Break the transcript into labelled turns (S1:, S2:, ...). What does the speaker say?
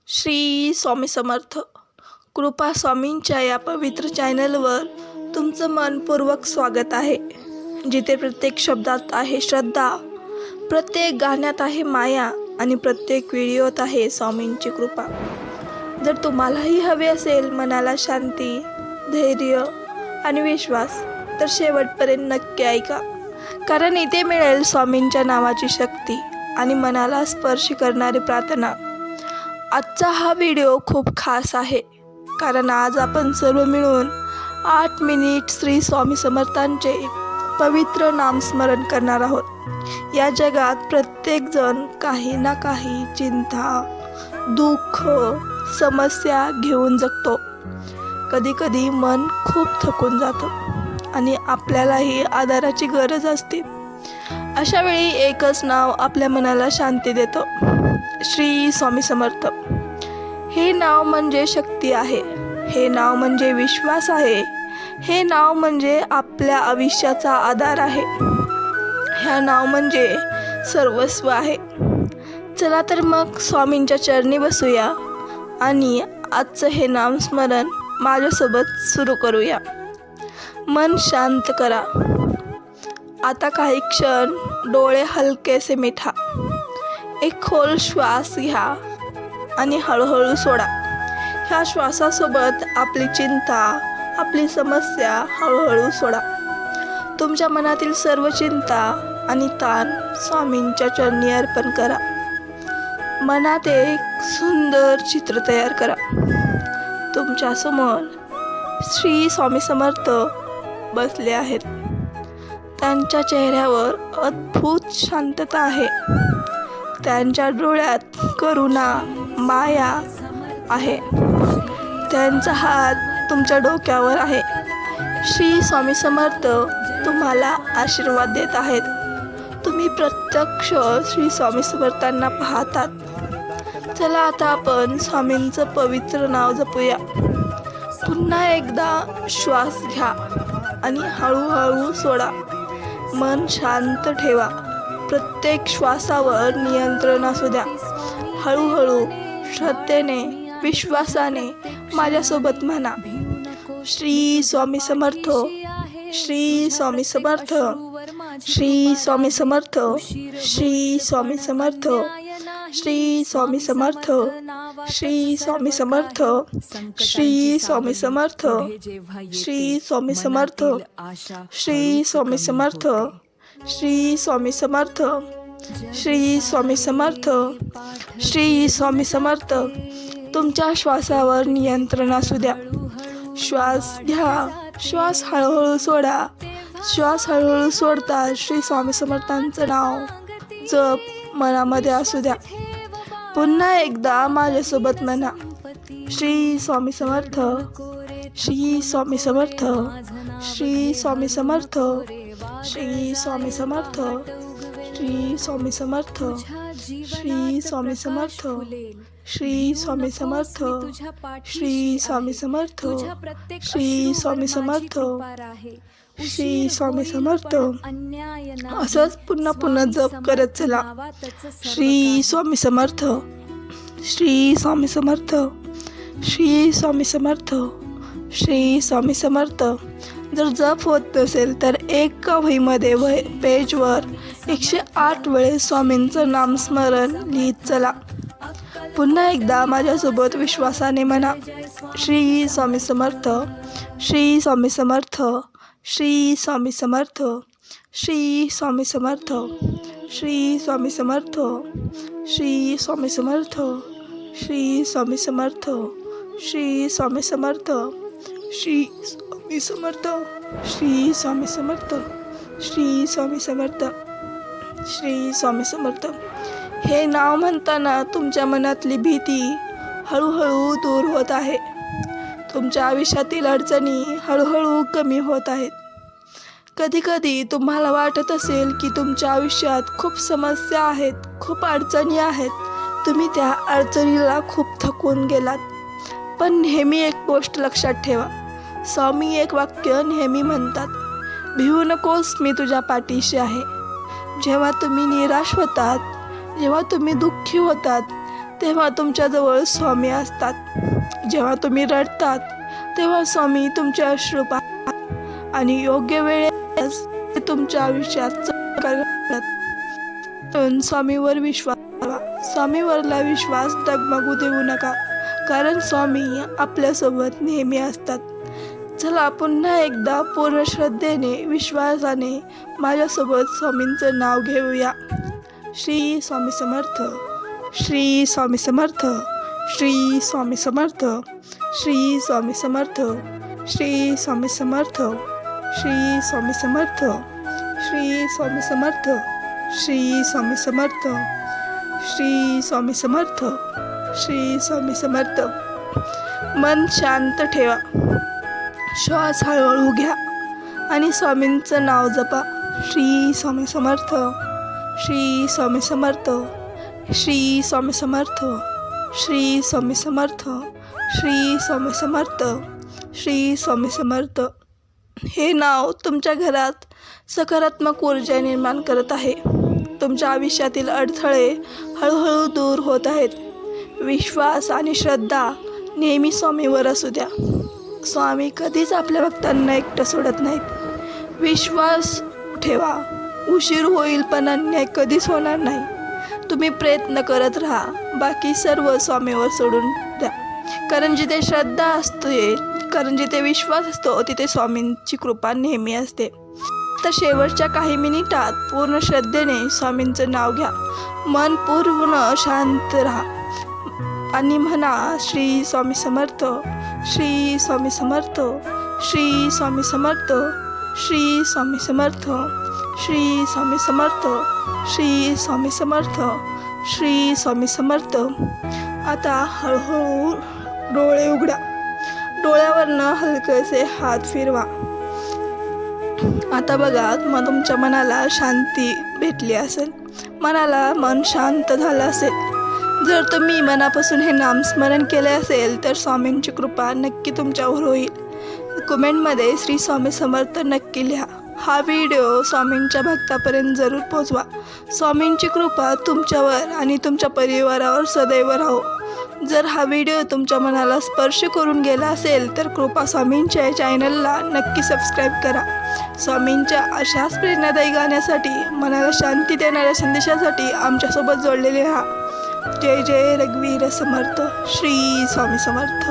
S1: श्री स्वामी समर्थ. कृपा स्वामींच्या या पवित्र चॅनलवर तुमचं मनपूर्वक स्वागत आहे, जिथे प्रत्येक शब्दात आहे श्रद्धा, प्रत्येक गाण्यात आहे माया आणि प्रत्येक व्हिडिओत आहे स्वामींची कृपा. जर तुम्हालाही हवे असेल मनाला शांती, धैर्य आणि विश्वास, तर शेवटपर्यंत नक्की ऐका, कारण इथे मिळेल स्वामींच्या नावाची शक्ती आणि मनाला स्पर्श करणारी प्रार्थना. आजचा हा व्हिडिओ खूप खास आहे, कारण आज आपण सर्व मिळून 8 मिनिट श्री स्वामी समर्थांचे पवित्र नामस्मरण करणार आहोत. या जगात प्रत्येकजण काही ना काही चिंता, दुःख, समस्या घेऊन जगतो. कधीकधी मन खूप थकून जातं आणि आपल्यालाही आधाराची गरज असते. अशा वेळी एकच नाव आपल्या मनाला शांती देतं, श्री स्वामी समर्थ. हे नाव म्हणजे शक्ती आहे, हे नाव म्हणजे विश्वास आहे, हे नाव म्हणजे आपल्या आयुष्याचा आधार आहे, हे नाव म्हणजे सर्वस्व आहे. चला तर मग स्वामींच्या चरणी बसूया आणि आजचं हे नामस्मरण माझ्यासोबत सुरू करूया. मन शांत करा. आता काही क्षण डोळे हलकेसे मिठा. एक खोल श्वास घ्या आणि हळूहळू सोडा. ह्या श्वासासोबत आपली चिंता, आपली समस्या हळूहळू सोडा. तुमच्या मनातील सर्व चिंता आणि ताण स्वामींच्या चरणी अर्पण करा. मनात एक सुंदर चित्र तयार करा. तुमच्यासमोर श्री स्वामी समर्थ बसले आहेत. त्यांच्या चेहऱ्यावर अद्भुत शांतता आहे. त्यांच्या डोळ्यात करुणा, माया आहे. त्यांचा हात तुमच्या डोक्यावर आहे. श्री स्वामी समर्थ तुम्हाला आशीर्वाद देत आहेत. तुम्ही प्रत्यक्ष श्री स्वामी समर्थांना पाहतात. चला आता आपण स्वामींचं पवित्र नाव जपूया. पुन्हा एकदा श्वास घ्या आणि हळूहळू सोडा. मन शांत ठेवा. प्रत्येक श्वासावर नियंत्रण असू द्या. हळूहळू, श्रद्धेने, विश्वासाने माझ्यासोबत म्हणा, श्री स्वामी समर्थ, श्री स्वामी समर्थ, श्री स्वामी समर्थ, श्री स्वामी समर्थ, श्री स्वामी समर्थ, श्री स्वामी समर्थ, श्री स्वामी समर्थ, श्री स्वामी समर्थ, श्री स्वामी समर्थ, श्री स्वामी समर्थ, श्री स्वामी समर्थ, श्री स्वामी समर्थ. तुमच्या श्वासावर नियंत्रण असू द्या. श्वास घ्या, श्वास हळूहळू सोडा. श्वास हळूहळू सोडता श्री स्वामी समर्थांचं नाव जप मनामध्ये असू द्या. पुन्हा एकदा माझ्यासोबत म्हणा, श्री स्वामी समर्थ, श्री स्वामी समर्थ, श्री स्वामी समर्थ, श्री स्वामी समर्थ, श्री स्वामी समर्थ, श्री स्वामी समर्थ, श्री स्वामी समर्थ, श्री स्वामी समर्थ, श्री स्वामी समर्थ, श्री स्वामी समर्थ. असंच पुन्हा पुन्हा जप करत चला. श्री स्वामी समर्थ, श्री स्वामी समर्थ, श्री स्वामी समर्थ, श्री स्वामी समर्थ. जर जप होत नसेल तर एका वहीमध्ये पेजवर 108 वेळेस स्वामींचं नामस्मरण लिहित चला. पुन्हा एकदा माझ्यासोबत विश्वासाने म्हणा, श्री स्वामी समर्थ, श्री स्वामी समर्थ, श्री स्वामी समर्थ, श्री स्वामी समर्थ, श्री स्वामी समर्थ, श्री स्वामी समर्थ, श्री स्वामी समर्थ, श्री स्वामी समर्थ, श्री स्वामी समर्थ, श्री स्वामी समर्थ, श्री स्वामी समर्थ, श्री स्वामी समर्थ. हे नाव म्हणताना तुमच्या मनातली भीती हळूहळू दूर होत आहे. तुमच्या आयुष्यातील अडचणी हळूहळू कमी होत आहेत. कधीकधी तुम्हाला वाटत असेल की तुमच्या आयुष्यात खूप समस्या आहेत, खूप अडचणी आहेत. तुम्ही त्या अडचणीला खूप थकून गेलात. पण नेहमी एक गोष्ट लक्षात ठेवा, स्वामी एक वाक्य नेहमी म्हणतात, भिवू नकोस, मी तुझ्या पाठीशी आहे. जेव्हा तुम्ही निराश होतात, जेव्हा तुम्ही दुःखी होतात, तेव्हा तुमच्याजवळ स्वामी असतात. जेव्हा तुम्ही रडतात तेव्हा स्वामी तुमचे अश्रू पाहतात आणि योग्य वेळेस ते तुमच्या आयुष्यात चमत्कार घडतात. म्हणून स्वामीवर विश्वास ठेवा. स्वामीवरला विश्वास डगमगू देऊ नका, कारण स्वामी आपल्यासोबत नेहमी असतात. चला पुन्हा एकदा पूर्ण श्रद्धेने विश्वासाने माझ्यासोबत स्वामींचं नाव घेऊया. श्री स्वामी समर्थ. श्री स्वामी समर्थ. श्री स्वामी समर्थ. श्री स्वामी समर्थ. श्री स्वामी समर्थ. श्री स्वामी समर्थ. श्री स्वामी समर्थ. श्री स्वामी समर्थ. श्री स्वामी समर्थ. श्री स्वामी समर्थ. मन शांत ठेवा. श्वास हळूहळू घ्या आणि स्वामींचं नाव जपा. श्री स्वामी समर्थ. श्री स्वामी समर्थ. श्री स्वामी समर्थ. श्री स्वामी समर्थ. श्री स्वामी समर्थ. श्री स्वामी समर्थ. हे नाव तुमच्या घरात सकारात्मक ऊर्जा निर्माण करत आहे. तुमच्या आयुष्यातील अडथळे हळूहळू दूर होत आहेत. विश्वास आणि श्रद्धा नेहमी स्वामीवर असू द्या. स्वामी कधीच आपल्या भक्तांना एकटं सोडत नाहीत. विश्वास ठेवा. उशीर होईल पण अन्याय कधीच होणार नाही. तुम्ही प्रयत्न करत राहा. बाकी सर्व स्वामीवर सोडून द्या. कारण जिथे श्रद्धा असते, कारण जिथे विश्वास असतो तिथे स्वामींची कृपा नेहमी असते. तर शेवटच्या काही मिनिटात पूर्ण श्रद्धेने स्वामींचं नाव घ्या. मन पूर्ण शांत राहा आणि म्हणा श्री स्वामी समर्थ. श्री स्वामी समर्थ. श्री स्वामी समर्थ. श्री स्वामी समर्थ. श्री स्वामी समर्थ. श्री स्वामी समर्थ. श्री स्वामी समर्थ. आता हळूहळू डोळे उघडा. डोळ्यावरनं हलकेसे हात फिरवा. आता बघा, मग तुमच्या मनाला शांती भेटली असेल, मन शांत झालं असेल. जर तुम्ही मनापासून हे नामस्मरण केले असेल तर स्वामींची कृपा नक्की तुमच्यावर होईल. कमेंटमध्ये श्री स्वामी समर्थ नक्की लिहा. हा व्हिडिओ स्वामींच्या भक्तापर्यंत जरूर पोहोचवा. स्वामींची कृपा तुमच्यावर आणि तुमच्या परिवारावर सदैव राहो. जर हा व्हिडिओ तुमच्या मनाला स्पर्श करून गेला असेल तर कृपा स्वामींच्या चॅनलला नक्की सबस्क्राईब करा. स्वामींच्या अशाच प्रेरणादायी गाण्यासाठी, मनाला शांती देणाऱ्या संदेशासाठी आमच्यासोबत जोडलेले राहा. जय जय रघुवीर समर्थ. श्री स्वामी समर्थ.